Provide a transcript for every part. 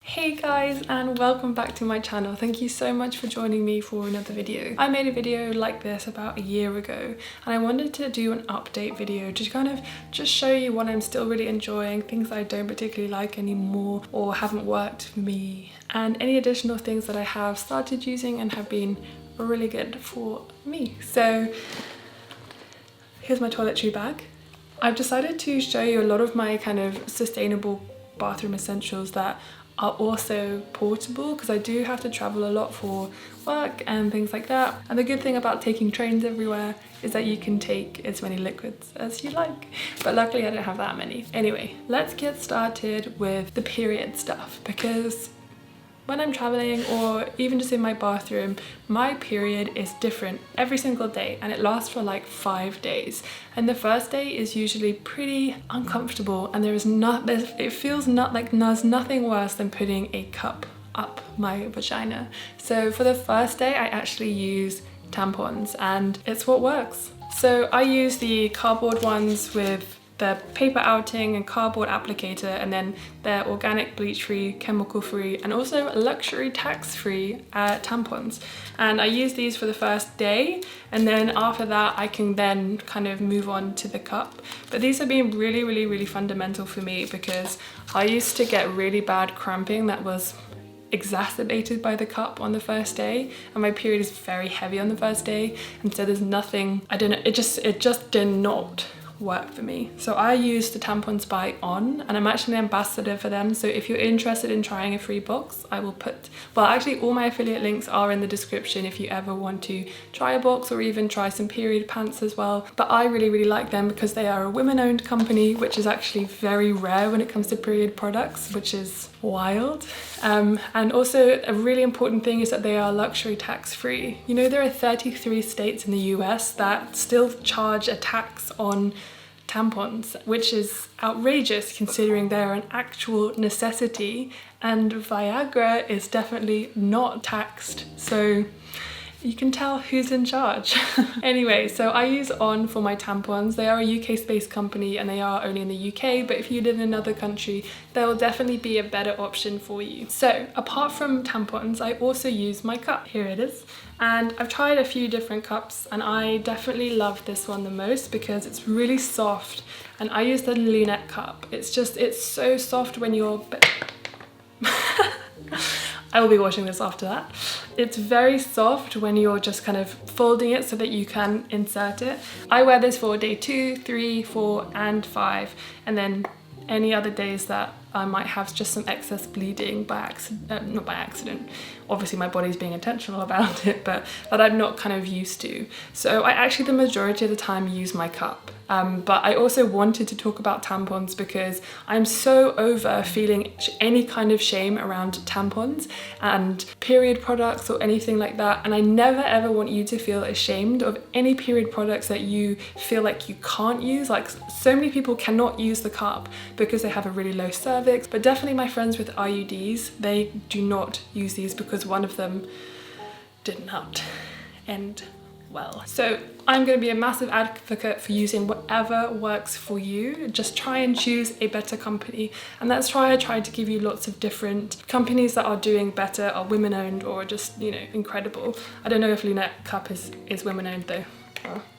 Hey guys, and welcome back to my channel. Thank you so much for joining me for another video. I made a video like this about a year ago and I wanted to do an update video to kind of just show you what I'm still really enjoying, things that I don't particularly like anymore or haven't worked for me, and any additional things that I have started using and have been really good for me. So here's my toiletry bag. I've decided to show you a lot of my kind of sustainable bathroom essentials that are also portable, because I do have to travel a lot for work and things like that. And the good thing about taking trains everywhere is that you can take as many liquids as you like. But luckily I don't have that many. Anyway, let's get started with the period stuff, because when I'm traveling or even just in my bathroom, my period is different every single day and it lasts for like 5 days. And the first day is usually pretty uncomfortable and it feels not like there's nothing worse than putting a cup up my vagina. So for the first day, I actually use tampons and it's what works. So I use the cardboard ones with the paper outing and cardboard applicator, and then they're organic, bleach-free, chemical-free, and also luxury tax-free tampons. And I use these for the first day, and then after that I can then kind of move on to the cup. But these have been really fundamental for me, because I used to get really bad cramping that was exacerbated by the cup on the first day, and my period is very heavy on the first day, and so there's nothing, I don't know, it just did not work for me. So I use the Tampons by OHNE, and I'm actually an ambassador for them. So if you're interested in trying a free box, I will put, well, actually all my affiliate links are in the description if you ever want to try a box or even try some period pants as well. But I really like them because they are a women-owned company, which is actually very rare when it comes to period products, which is wild. And also a really important thing is that they are luxury tax-free. You know, there are 33 states in the US that still charge a tax on tampons, which is outrageous considering they're an actual necessity, and Viagra is definitely not taxed. So you can tell who's in charge. Anyway, so I use OHNE for my tampons. They are a UK-based company and they are only in the UK, but if you live in another country, there will definitely be a better option for you. So apart from tampons, I also use my cup. Here it is. And I've tried a few different cups and I definitely love this one the most because it's really soft, and I use the lunette cup. It's so soft when you're I will be washing this after that. It's very soft when you're just kind of folding it so that you can insert it. I wear this for day 2, 3, 4, and 5, and then any other days that I might have just some excess bleeding by accident, not by accident, obviously my body's being intentional about it, but that I'm not kind of used to. So I actually the majority of the time use my cup. But I also wanted to talk about tampons because I'm so over feeling any kind of shame around tampons and period products or anything like that. And I never ever want you to feel ashamed of any period products that you feel like you can't use. Like, so many people cannot use the cup because they have a really low cervix, but definitely my friends with IUDs, they do not use these because one of them did not end well. So I'm going to be a massive advocate for using whatever works for you. Just try and choose a better company, and that's why I tried to give you lots of different companies that are doing better, are women owned, or just, you know, incredible. I don't know if Lunette Cup is women owned though,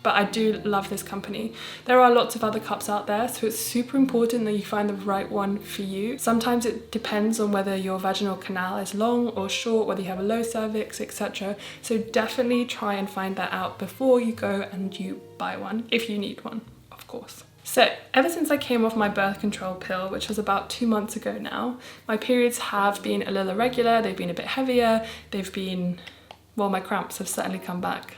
but I do love this company. There are lots of other cups out there, so it's super important that you find the right one for you. Sometimes it depends on whether your vaginal canal is long or short, whether you have a low cervix, etc. So definitely try and find that out before you go and you buy one, if you need one, of course. So ever since I came off my birth control pill, which was about 2 months ago now, my periods have been a little irregular, they've been a bit heavier, they've been, well, my cramps have certainly come back,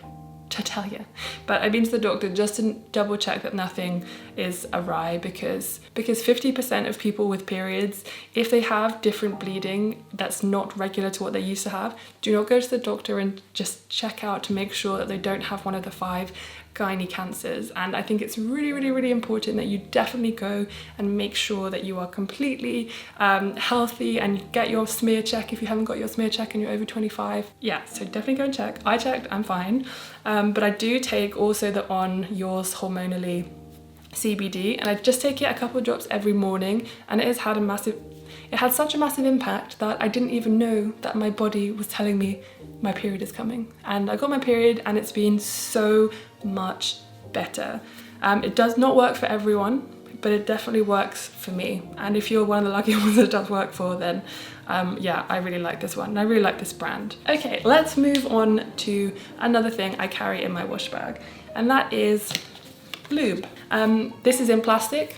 to tell you. But I've been to the doctor just to double check that nothing is awry, because 50% of people with periods, if they have different bleeding that's not regular to what they used to have, do not go to the doctor and just check out to make sure that they don't have one of the 5 gynae cancers. And I think it's really important that you definitely go and make sure that you are completely healthy and get your smear check if you haven't got your smear check and you're over 25. Yeah, so definitely go and check. I checked, I'm fine. But I do take also the OHNE Yours Hormonally CBD, and I just take it a couple of drops every morning, and it has had a massive it had such a massive impact that I didn't even know that my body was telling me my period is coming. And I got my period and it's been so much better. It does not work for everyone, but it definitely works for me. And if you're one of the lucky ones that it does work for, then yeah, I really like this one. And I really like this brand. Okay, let's move on to another thing I carry in my wash bag, and that is lube. This is in plastic,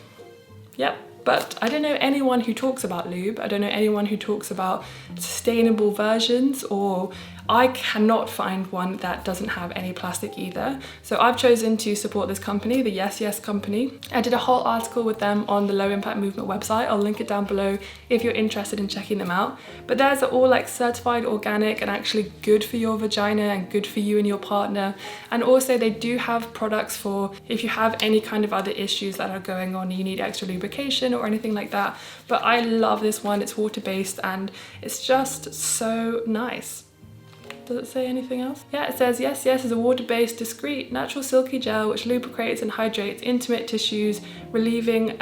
yep. But I don't know anyone who talks about lube. I don't know anyone who talks about sustainable versions, or I cannot find one that doesn't have any plastic either. So I've chosen to support this company, the YESYES company. I did a whole article with them on the Low Impact Movement website. I'll link it down below if you're interested in checking them out. But theirs are all like certified organic and actually good for your vagina and good for you and your partner. And also they do have products for if you have any kind of other issues that are going on, you need extra lubrication or anything like that. But I love this one. It's water-based and it's just so nice. Does it say anything else? Yeah, it says YESYES is a water-based, discreet, natural silky gel which lubricates and hydrates intimate tissues, relieving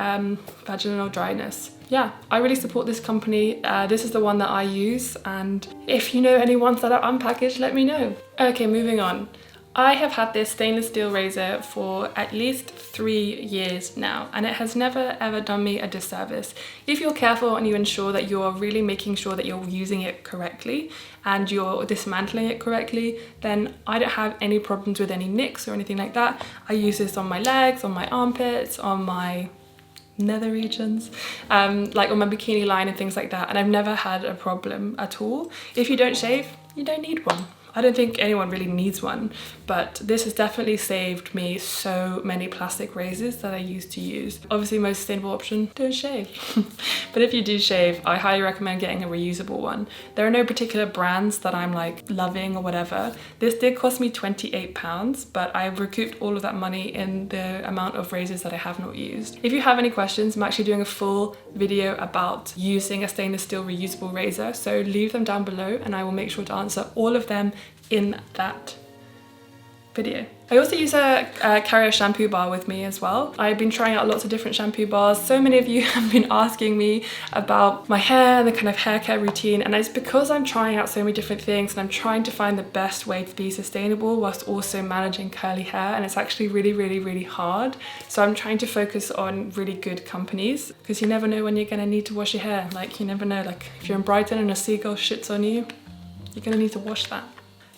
vaginal dryness. Yeah, I really support this company. This is the one that I use, and if you know any ones that are unpackaged, let me know. Okay, moving on. I have had this stainless steel razor for at least 3 years now, and it has never ever done me a disservice. If you're careful and you ensure that you're really making sure that you're using it correctly and you're dismantling it correctly, then I don't have any problems with any nicks or anything like that. I use this on my legs, on my armpits, on my nether regions, like on my bikini line and things like that, and I've never had a problem at all. If you don't shave, you don't need one. I don't think anyone really needs one, but this has definitely saved me so many plastic razors that I used to use. Obviously, most sustainable option, don't shave. But if you do shave, I highly recommend getting a reusable one. There are no particular brands that I'm like loving or whatever. This did cost me £28, but I've recouped all of that money in the amount of razors that I have not used. If you have any questions, I'm actually doing a full video about using a stainless steel reusable razor, so leave them down below and I will make sure to answer all of them in that video. I also use carry a shampoo bar with me as well. I've been trying out lots of different shampoo bars. So many of you have been asking me about my hair and the kind of hair care routine, and it's because I'm trying out so many different things and I'm trying to find the best way to be sustainable whilst also managing curly hair, and it's actually really hard. So I'm trying to focus on really good companies, because you never know when you're gonna need to wash your hair. Like, you never know, like if you're in Brighton and a seagull shits on you, you're gonna need to wash that.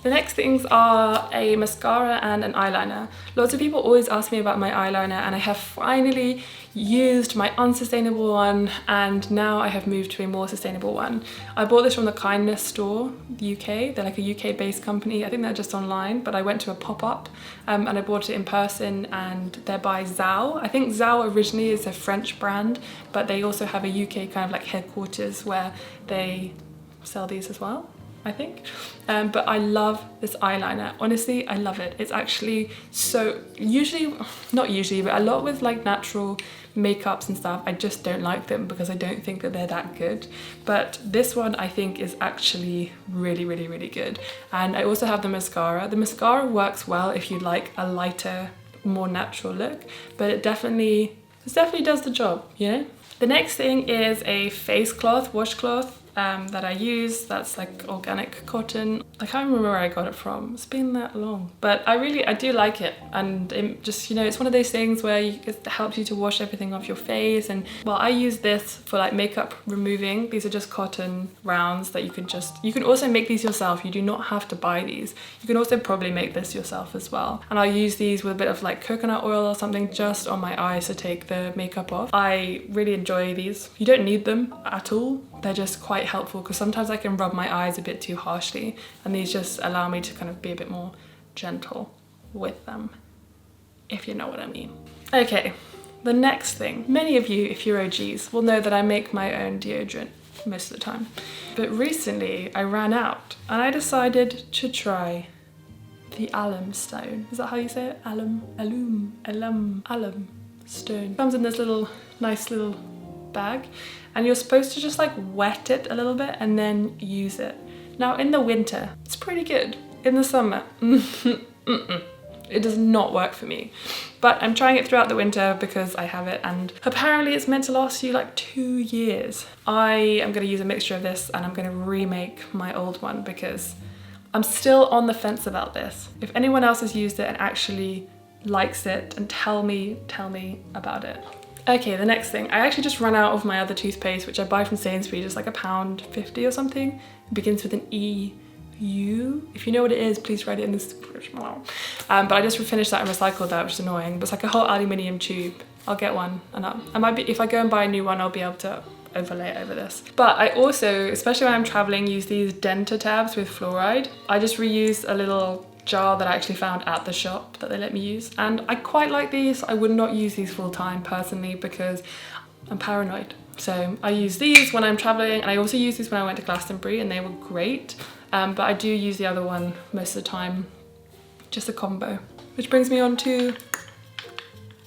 The next things are a mascara and an eyeliner. Lots of people always ask me about my eyeliner, and I have finally used my unsustainable one, and now I have moved to a more sustainable one. I bought this from the Kindness store, the UK. They're like a UK based company. I think they're just online, but I went to a pop-up and I bought it in person, and they're by Zao. I think Zao originally is a French brand, but they also have a UK kind of like headquarters where they sell these as well, I think. But I love this eyeliner. Honestly, I love it. It's actually so, not usually, but a lot with like natural makeups and stuff, I just don't like them because I don't think that they're that good. But this one I think is actually really good. And I also have the mascara. The mascara works well if you like a lighter, more natural look, but it definitely does the job, you know? The next thing is a face cloth, washcloth. That I use, that's like organic cotton. I can't remember where I got it from. It's been that long, but I do like it, and it just, you know, it's one of those things where it helps you to wash everything off your face. And well, I use this for like makeup removing. These are just cotton rounds that you can also make these yourself. You do not have to buy these. You can also probably make this yourself as well. And I use these with a bit of like coconut oil or something just on my eyes to take the makeup off. I really enjoy these. You don't need them at all. They're just quite helpful because sometimes I can rub my eyes a bit too harshly, and these just allow me to kind of be a bit more gentle with them, if you know what I mean. Okay, the next thing. Many of you, if you're OGs, will know that I make my own deodorant most of the time. But recently I ran out and I decided to try the alum stone. Is that how you say it? Alum stone. Comes in this nice little bag, and you're supposed to just like wet it a little bit and then use it. Now in the winter, it's pretty good. In the summer, It does not work for me. But I'm trying it throughout the winter because I have it, and apparently it's meant to last you like 2 years. I am going to use a mixture of this, and I'm going to remake my old one because I'm still on the fence about this. If anyone else has used it and actually likes it, and tell me about it. Okay, the next thing. I actually just ran out of my other toothpaste, which I buy from Sainsbury's. It's like £1.50 or something. It begins with an EU. If you know what it is, please write it in the description below. But I just finished that and recycled that, which is annoying. But it's like a whole aluminium tube. I'll get one, and I might be, if I go and buy a new one, I'll be able to overlay it over this. But I also, especially when I'm traveling, use these Denta tabs with fluoride. I just reuse a little jar that I actually found at the shop that they let me use, and I quite like these. I would not use these full time personally because I'm paranoid. So I use these when I'm traveling, and I also used these when I went to Glastonbury, and they were great. But I do use the other one most of the time, just a combo. Which brings me on to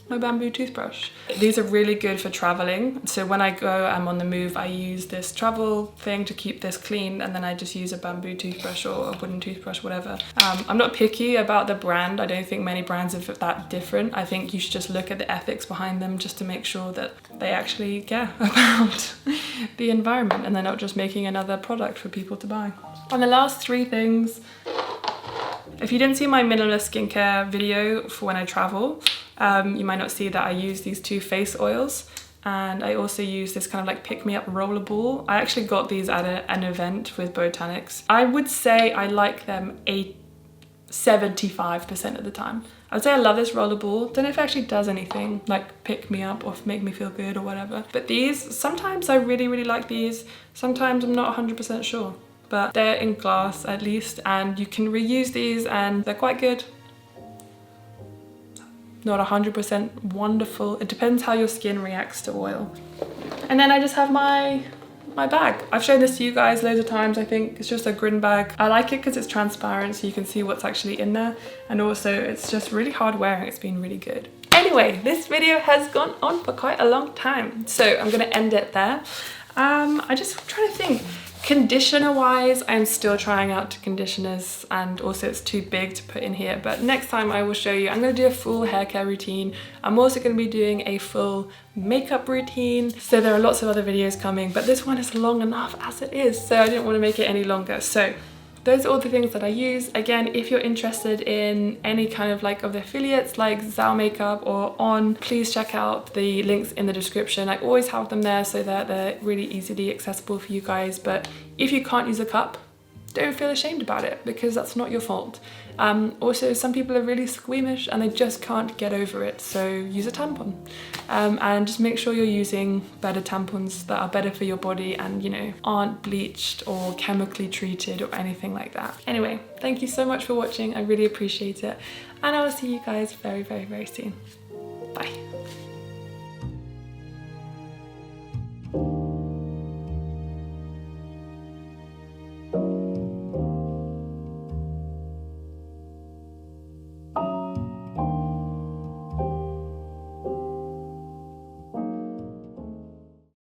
my bamboo toothbrush. These are really good for traveling. So when I go, I'm on the move, I use this travel thing to keep this clean, and then I just use a bamboo toothbrush or a wooden toothbrush, whatever. I'm not picky about the brand. I don't think many brands are that different. I think you should just look at the ethics behind them just to make sure that they actually care about the environment and they're not just making another product for people to buy. And the last 3 things, if you didn't see my minimalist skincare video for when I travel, you might not see that I use these 2 face oils, and I also use this kind of like pick-me-up roller ball. I actually got these at an event with Botanics. I would say I like them 75% of the time. I would say I love this roller ball. Don't know if it actually does anything like pick me up or make me feel good or whatever. But these, sometimes I really like these. Sometimes I'm not 100% sure. But they're in glass at least, and you can reuse these and they're quite good. Not 100% wonderful. It depends how your skin reacts to oil. And then I just have my bag. I've shown this to you guys loads of times, I think. It's just a grin bag. I like it because it's transparent so you can see what's actually in there. And also it's just really hard wearing. It's been really good. Anyway, this video has gone on for quite a long time, so I'm gonna end it there. I'm trying to think. Conditioner wise, I'm still trying out conditioners, and also it's too big to put in here, but next time I will show you. I'm going to do a full hair care routine. I'm also going to be doing a full makeup routine, so there are lots of other videos coming, but this one is long enough as it is, so I didn't want to make it any longer. So those are all the things that I use. Again, if you're interested in any kind of like of the affiliates like Zao Makeup or OHNE, please check out the links in the description. I always have them there so that they're really easily accessible for you guys. But if you can't use a cup, don't feel ashamed about it because that's not your fault. Also, some people are really squeamish and they just can't get over it, so use a tampon. And just make sure you're using better tampons that are better for your body and, you know, aren't bleached or chemically treated or anything like that. Anyway, thank you so much for watching. I really appreciate it. And I will see you guys very soon.